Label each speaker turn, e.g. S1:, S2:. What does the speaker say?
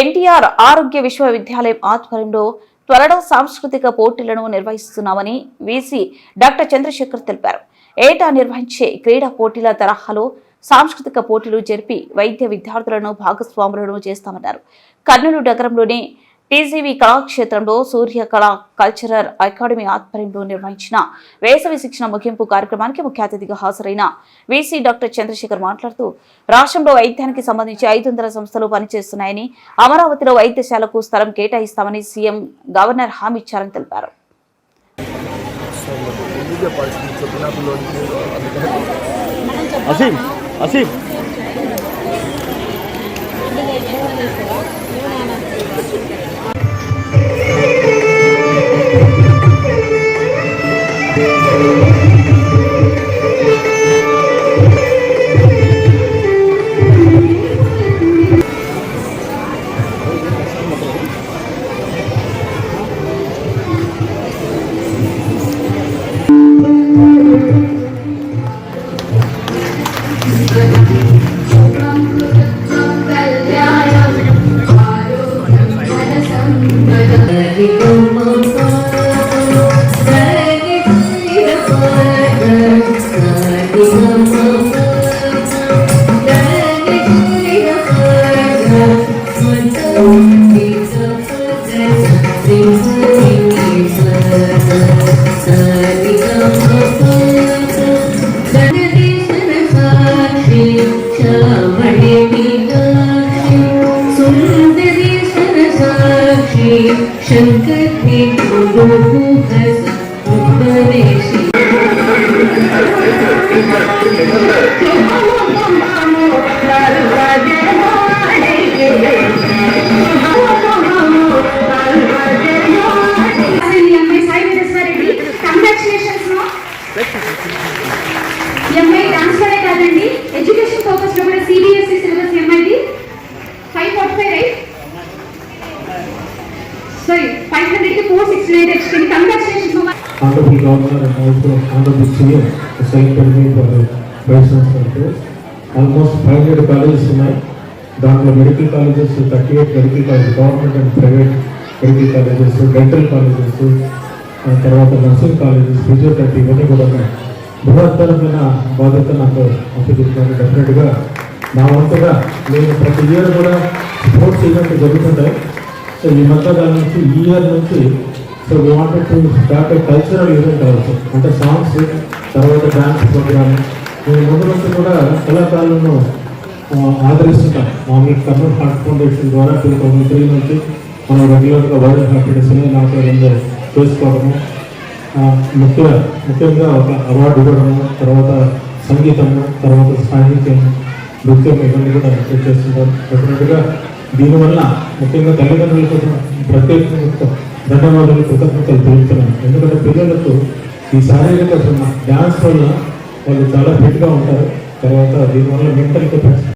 S1: ఎన్టీఆర్ ఆరోగ్య విశ్వవిద్యాలయం ఆధ్వర్యంలో త్వరలో సాంస్కృతిక పోటీలను నిర్వహిస్తున్నామని వీసీ డాక్టర్ చంద్రశేఖర్ తెలిపారు. ఏటా నిర్వహించే క్రీడా పోటీల తరహాలో సాంస్కృతిక పోటీలు జరిపి వైద్య విద్యార్థులను భాగస్వాములను చేస్తామన్నారు. కర్నూలు నగరంలోని టీజీవీ కళాక్షేత్రంలో సూర్య కళా కల్చరల్ అకాడమీ ఆధ్వర్యంలో నిర్వహించిన వేసవి శిక్షణ ముగింపు కార్యక్రమానికి ముఖ్య అతిథిగా హాజరైన వీసీ డాక్టర్ చంద్రశేఖర్ మాట్లాడుతూ రాష్ట్రంలో వైద్యానికి సంబంధించి 500 సంస్థలు పనిచేస్తున్నాయని, అమరావతిలో వైద్యశాలకు స్థలం కేటాయిస్తామని సీఎం గవర్నర్ హామీ ఇచ్చారని తెలిపారు.
S2: ఎంఐ ట్రాన్స్ఫర్ కాదండి, ఎడ్యుకేషన్ పర్పస్ లో కూడా సిబిఎస్ఈ సిలబస్ ఎంఐది 545 రైట్, సారీ 500 కి 468 వచ్చింది. Congratulations
S3: honorable governor and also honorable CM selected me for the vice chancellor. Almost 500 colleges ఉన్నాయి. దాంట్లో medical colleges 38 medical colleges, government and private medical colleges, dental colleges, తర్వాత nursing colleges, physiotherapy ఇవన్నీ కూడా ఉన్నాయి. బృహత్తరమైన బాధ్యత నాకు అప్పచెప్పాను. డెఫినెట్గా నా వంతుగా నేను ప్రతి ఇయర్ కూడా స్పోర్ట్స్ ఈవెంట్ జరుగుతుంటాయి. సో ఈ మధ్యకాలం నుంచి ఈ ఇయర్ నుంచి so we wanted to start A cultural event also, అంటే సాంగ్స్, తర్వాత డ్యాన్స్ ప్రోగ్రామ్. నేను ముందు నుంచి కూడా కళాకారులను ఆదరిస్తున్నాం. మామూలు కర్నూలు హార్ట్ ఫౌండేషన్ ద్వారా 2003 నుంచి మనం రెగ్యులర్గా వరల్డ్ హ్యాపీనెస్ నాటకాలు చేసుకోవడము, ముఖ్యంగా ఒక అవార్డు ఇవ్వడము, తర్వాత సంగీతము, తర్వాత సాహిత్యం, నృత్యం ఇవన్నీ కూడా చేస్తుంటారు. డెఫినెట్గా దీనివల్ల ముఖ్యంగా తల్లిదండ్రులకు ప్రత్యేకంగా ధన్యవాదాలు, కృతజ్ఞతలు తెలుపుతున్నాను. ఎందుకంటే పిల్లలకు ఈ శారీరక డ్యాన్స్ వల్ల వాళ్ళు చాలా ఫిట్గా ఉంటారు. తర్వాత దీనివల్ల మెంటల్ కెపాసిటీ